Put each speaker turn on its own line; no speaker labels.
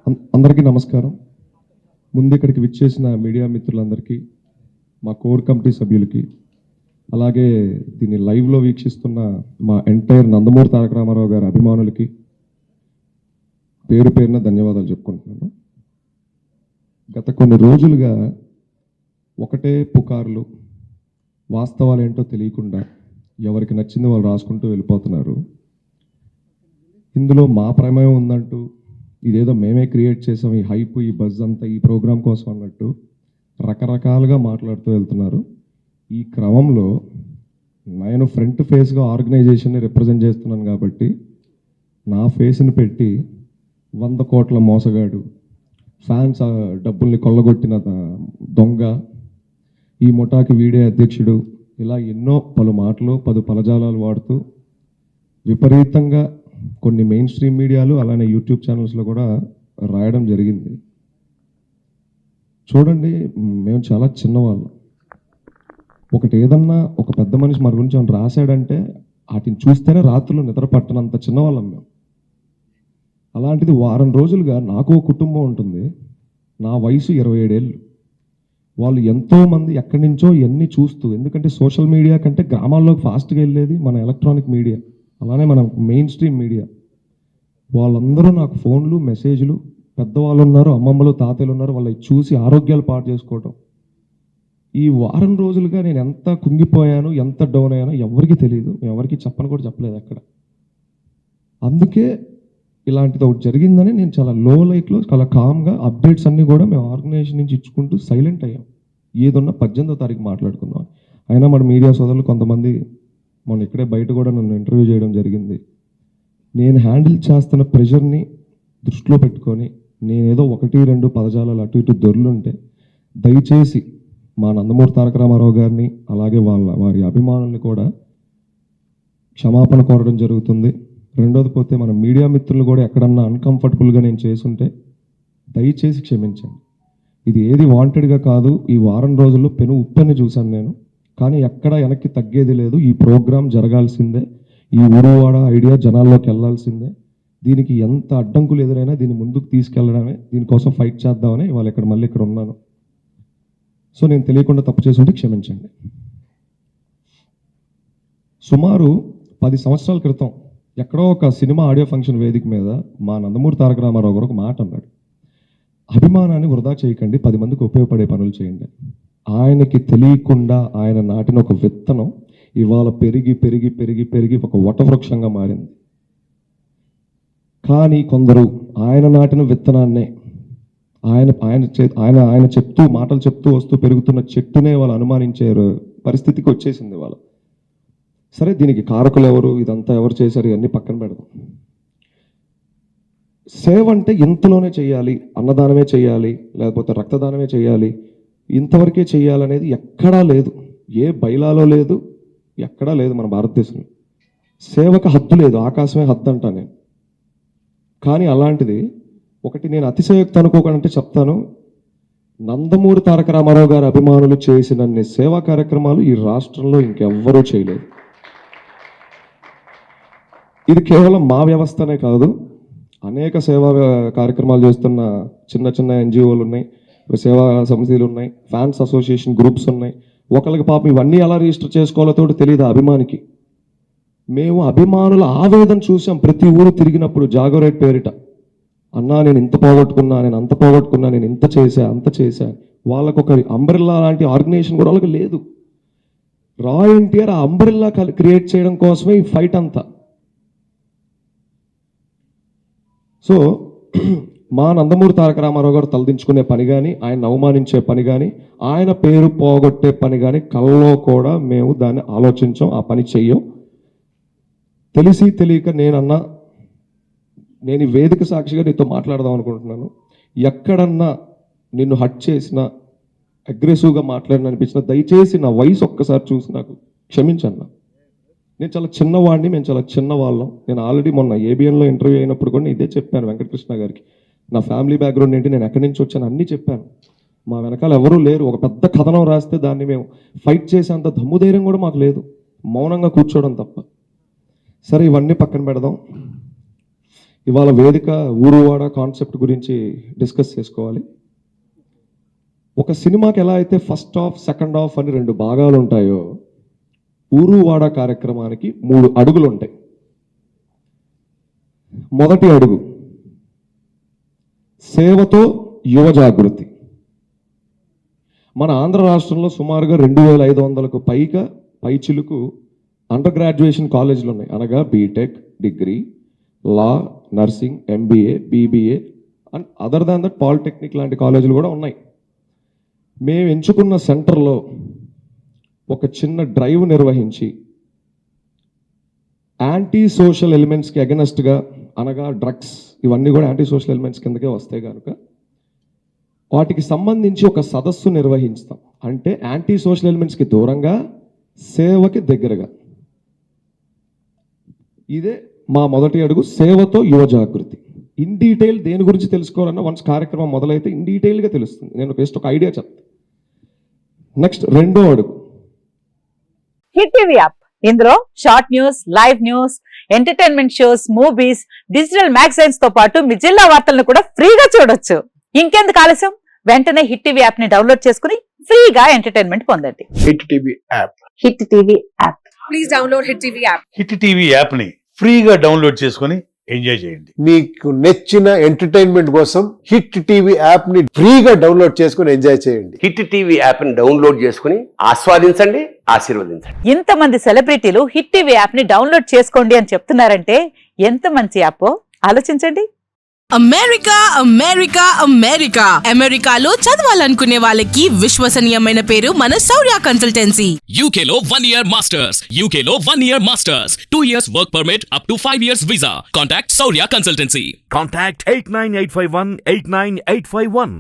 అందరికీ నమస్కారం. ముందు ఇక్కడికి విచ్చేసిన మీడియా మిత్రులందరికీ, మా కోర్ కమిటీ సభ్యులకి, అలాగే దీన్ని లైవ్లో వీక్షిస్తున్న మా ఎంటైర్ నందమూరి తారక రామారావు గారి అభిమానులకి పేరు పేరున ధన్యవాదాలు చెప్పుకుంటున్నాను. గత కొన్ని రోజులుగా ఒకటే పుకార్లు, వాస్తవాలు ఏంటో తెలియకుండా ఎవరికి నచ్చింది వాళ్ళు రాసుకుంటూ వెళ్ళిపోతున్నారు. ఇందులో మా ప్రమేయం ఉందంటూ, ఇదేదో మేమే క్రియేట్ చేసాం, ఈ హైప్, ఈ బజ్ అంతా ఈ ప్రోగ్రాం కోసం అన్నట్టు రకరకాలుగా మాట్లాడుతూ వెళ్తున్నారు. ఈ క్రమంలో నేను ఫ్రంట్ ఫేస్గా ఆర్గనైజేషన్ని రిప్రజెంట్ చేస్తున్నాను కాబట్టి నా ఫేస్ని పెట్టి 100 కోట్ల మోసగాడు, ఫ్యాన్స్ డబ్బుల్ని కొల్లగొట్టిన దొంగ, ఈ ముఠాకి వీడే అధ్యక్షుడు, ఇలా ఎన్నో పలు మాటలు, పలు పదజాలాలు వాడుతూ విపరీతంగా కొన్ని మెయిన్ స్ట్రీమ్ మీడియాలు అలానే యూట్యూబ్ ఛానల్స్లో కూడా రాయడం జరిగింది. చూడండి, మేము చాలా చిన్నవాళ్ళం. ఒకటి ఏదన్నా ఒక పెద్ద మనిషి మన గురించి ఏమైనా రాశాడంటే వాటిని చూస్తేనే రాత్రులు నిద్ర పట్టనంత చిన్నవాళ్ళం మేము. అలాంటిది వారం రోజులుగా నాకు ఒక కుటుంబం ఉంటుంది. నా వయసు 27 ఏళ్ళు. వాళ్ళు ఎంతోమంది ఎక్కడి నుంచో ఎన్ని చూస్తూ, ఎందుకంటే సోషల్ మీడియా కంటే గ్రామాల్లోకి ఫాస్ట్గా వెళ్ళేది మన ఎలక్ట్రానిక్ మీడియా, అలానే మన మెయిన్ స్ట్రీమ్ మీడియా. వాళ్ళందరూ నాకు ఫోన్లు, మెసేజ్లు, పెద్దవాళ్ళు ఉన్నారు, అమ్మమ్మలు, తాతయ్యలు ఉన్నారు, వాళ్ళకి చూసి ఆరోగ్యాలు పాడు చేసుకోవటం. ఈ వారం రోజులుగా నేను ఎంత కుంగిపోయాను, ఎంత డౌన్ అయ్యానో ఎవరికి తెలియదు. ఎవరికి చెప్పను కూడా చెప్పలేదు ఎక్కడ. అందుకే ఇలాంటిది ఒకటి జరిగిందని నేను చాలా లో లైట్లో, చాలా కామ్గా అప్డేట్స్ అన్నీ కూడా మేము ఆర్గనైజేషన్ నుంచి ఇచ్చుకుంటూ సైలెంట్ అయ్యాం. ఏదున్నా 18వ తారీఖు మాట్లాడుకుందాం. అయినా మన మీడియా సోదరులు కొంతమంది మొన్న ఇక్కడే బయట కూడా నన్ను ఇంటర్వ్యూ చేయడం జరిగింది. నేను హ్యాండిల్ చేస్తున్న ప్రెషర్ని దృష్టిలో పెట్టుకొని నేనేదో 1-2 పదజాలాలు అటు ఇటు దొర్లుంటే దయచేసి మా నందమూరి తారక రామారావు గారిని, అలాగే వారి అభిమానుల్ని కూడా క్షమాపణ కోరడం జరుగుతుంది. రెండోది పోతే మన మీడియా మిత్రులు కూడా ఎక్కడన్నా అన్కంఫర్టబుల్గా నేను చేసుంటే దయచేసి క్షమించండి. ఇది ఏది వాంటెడ్గా కాదు. ఈ వారం రోజుల్లో పెను ఉప్పెని చూశాను నేను, కానీ ఎక్కడ వెనక్కి తగ్గేది లేదు. ఈ ప్రోగ్రాం జరగాల్సిందే. ఈ ఊరువాడ ఐడియా జనాల్లోకి వెళ్ళాల్సిందే. దీనికి ఎంత అడ్డంకులు ఎదురైనా దీన్ని ముందుకు తీసుకెళ్లడమే, దీనికోసం ఫైట్ చేద్దామని ఇవాళ మళ్ళీ ఇక్కడ ఉన్నాను. సో నేను తెలియకుండా తప్పు చేసుంటే క్షమించండి. సుమారు 10 సంవత్సరాల క్రితం ఎక్కడో ఒక సినిమా ఆడియో ఫంక్షన్ వేదిక మీద మా నందమూరి తారక రామారావు గారు ఒక మాట అన్నాడు. అభిమానాన్ని వృధా చేయకండి, 10 మందికి ఉపయోగపడే పనులు చేయండి. ఆయనకి తెలియకుండా ఆయన నాటిన ఒక విత్తనం ఇవాళ పెరిగి పెరిగి పెరిగి పెరిగి ఒక వటవృక్షంగా మారింది. కానీ కొందరు ఆయన నాటిన విత్తనాన్నే ఆయన చెప్తూ, మాటలు చెప్తూ వస్తూ పెరుగుతున్న చెట్టునే వాళ్ళు అనుమానించే పరిస్థితికి వచ్చేసింది వాళ్ళు. సరే, దీనికి కారకులు ఎవరు, ఇదంతా ఎవరు చేశారు, ఇవన్నీ పక్కన పెడదాం. సేవ అంటే ఇంతలోనే చేయాలి, అన్నదానమే చేయాలి, లేకపోతే రక్తదానమే చేయాలి, ఇంతవరకే చేయాలనేది ఎక్కడా లేదు. ఏ బైలాలో లేదు, ఎక్కడా లేదు మన భారతదేశంలో. సేవకు హద్దు లేదు, ఆకాశమే హద్దు అంటా నేను. కానీ అలాంటిది ఒకటి నేను అతిశయోక్తి అనుకోకంటే చెప్తాను. నందమూరి తారక రామారావు గారి అభిమానులు చేసినన్ని సేవా కార్యక్రమాలు ఈ రాష్ట్రంలో ఇంకెవ్వరూ చేయలేదు. ఇది కేవలం మా వ్యవస్థనే కాదు, అనేక సేవా కార్యక్రమాలు చేస్తున్న చిన్న చిన్న ఎన్జిఓలు ఉన్నాయి, సేవా సమితిలు ఉన్నాయి, ఫ్యాన్స్ అసోసియేషన్ గ్రూప్స్ ఉన్నాయి. ఒకరికి పాపం ఇవన్నీ ఎలా రిజిస్టర్ చేసుకోవాలో తోటి తెలియదు అభిమానికి. మేము అభిమానుల ఆవేదన చూసాం ప్రతి ఊరు తిరిగినప్పుడు. జాగోరేట్ పేరిట, అన్నా నేను ఇంత పోగొట్టుకున్నా, నేను అంత పోగొట్టుకున్నా, నేను ఇంత చేశా అంత చేశా. వాళ్ళకు ఒక అంబ్రెల్లా లాంటి ఆర్గనైజేషన్ కూడా వాళ్ళకి లేదు. ఎన్టీఆర్ ఆ అంబ్రెల్లా క్రియేట్ చేయడం కోసమే ఈ ఫైట్ అంతా. సో మా నందమూరి తారక రామారావు గారు తలదించుకునే పని కానీ, ఆయన అవమానించే పని కానీ, ఆయన పేరు పోగొట్టే పని కానీ కళ్ళలో కూడా మేము దాన్ని ఆలోచించాం, ఆ పని చెయ్యం. తెలిసి తెలియక నేను ఈ వేదిక సాక్షిగా నీతో మాట్లాడదాం అనుకుంటున్నాను. ఎక్కడన్నా నిన్ను హట్ చేసినా, అగ్రెసివ్గా మాట్లాడిన అనిపించిన దయచేసి నా వయసు ఒక్కసారి చూసి నాకు క్షమించన్నా. నేను చాలా చిన్నవాడిని, మేము చాలా చిన్నవాళ్ళం. నేను ఆల్రెడీ మొన్న ఏబిఎన్లో ఇంటర్వ్యూ అయినప్పుడు కూడా ఇదే చెప్పాను వెంకటకృష్ణ గారికి. నా ఫ్యామిలీ బ్యాక్గ్రౌండ్ ఏంటి, నేను ఎక్కడి నుంచి వచ్చాను అన్నీ చెప్పాను. మా వెనకాల ఎవరూ లేరు. ఒక పెద్ద కథనం రాస్తే దాన్ని మేము ఫైట్ చేసేంత దమ్ముధైర్యం కూడా మాకు లేదు, మౌనంగా కూర్చోవడం తప్ప. సరే, ఇవన్నీ పక్కన పెడదాం. ఇవాళ వేదిక ఊరువాడ కాన్సెప్ట్ గురించి డిస్కస్ చేసుకోవాలి. ఒక సినిమాకి ఎలా అయితే ఫస్ట్ హాఫ్ సెకండ్ హాఫ్ అని 2 భాగాలు ఉంటాయో ఊరువాడ కార్యక్రమానికి 3 అడుగులు ఉంటాయి. మొదటి అడుగు సేవతో యువ జాగృతి. మన ఆంధ్ర రాష్ట్రంలో సుమారుగా 2500కు పైచిలుకు అండర్ గ్రాడ్యుయేషన్ కాలేజీలు ఉన్నాయి. అనగా BTech, degree, law, nursing, MBA, BBA and other than that polytechnic లాంటి కాలేజీలు కూడా ఉన్నాయి. మేము ఎంచుకున్న సెంటర్లో ఒక చిన్న డ్రైవ్ నిర్వహించి యాంటీ సోషల్ ఎలిమెంట్స్కి అగెనెస్ట్గా, అనగా డ్రగ్స్ ఇవన్నీ కూడా యాంటీ సోషల్ ఎలిమెంట్స్ కిందకే వస్తాయి కనుక వాటికి సంబంధించి ఒక సదస్సు నిర్వహిస్తాం. అంటే యాంటీ సోషల్ ఎలిమెంట్స్కి దూరంగా, సేవకి దగ్గరగా. ఇదే మా మొదటి అడుగు, సేవతో యువ జాగృతి. ఇన్ డీటెయిల్ దేని గురించి తెలుసుకోవాలన్నా వన్స్ కార్యక్రమం మొదలైతే ఇన్ డీటెయిల్గా తెలుస్తుంది. నేను జస్ట్ ఒక ఐడియా చెప్తాను. నెక్స్ట్ రెండో అడుగు
హిట్ టీవీ యాప్. ఇందులో short news, live news, entertainment shows, movies, digital magazines తో పాటు మీ జిల్లా వార్తలను కూడా ఫ్రీగా చూడొచ్చు. ఇంకెందుకు ఆలస్యం, వెంటనే హిట్ టీవీ యాప్ ని డౌన్లోడ్ చేసుకుని ఫ్రీగా ఎంటర్టైన్మెంట్ పొందండి.
Hit TV app.
Hit TV app.
Please download hit TV app.
Hit TV app ని ఫ్రీగా డౌన్లోడ్ చేసుకొని ఎంజాయ్ చేయండి.
మీకు నచ్చిన ఎంటర్టైన్మెంట్ కోసం హిట్ టీవీ యాప్ ని ఫ్రీగా డౌన్లోడ్ చేసుకొని ఎంజాయ్ చేయండి.
హిట్ టీవీ యాప్ ని డౌన్లోడ్ చేసుకుని ఆస్వాదించండి, ఆశీర్వదించండి.
ఇంతమంది సెలబ్రిటీలు హిట్ టీవీ యాప్ ని డౌన్లోడ్ చేసుకోండి అని చెప్తున్నారంటే ఎంత మంచి యాప్ ఆలోచించండి.
అమెరికా అమెరికా అమెరికా అమెరికాలో చదవాలనుకునే వాళ్ళకి విశ్వసనీయమైన పేరు మన శౌర్య కన్సల్టెన్సీ.
UK లో 1 year masters. UK లో 1 year masters. 2 years work permit up to 5 years visa. Contact Saurya Consultancy.
Contact 89851 89851.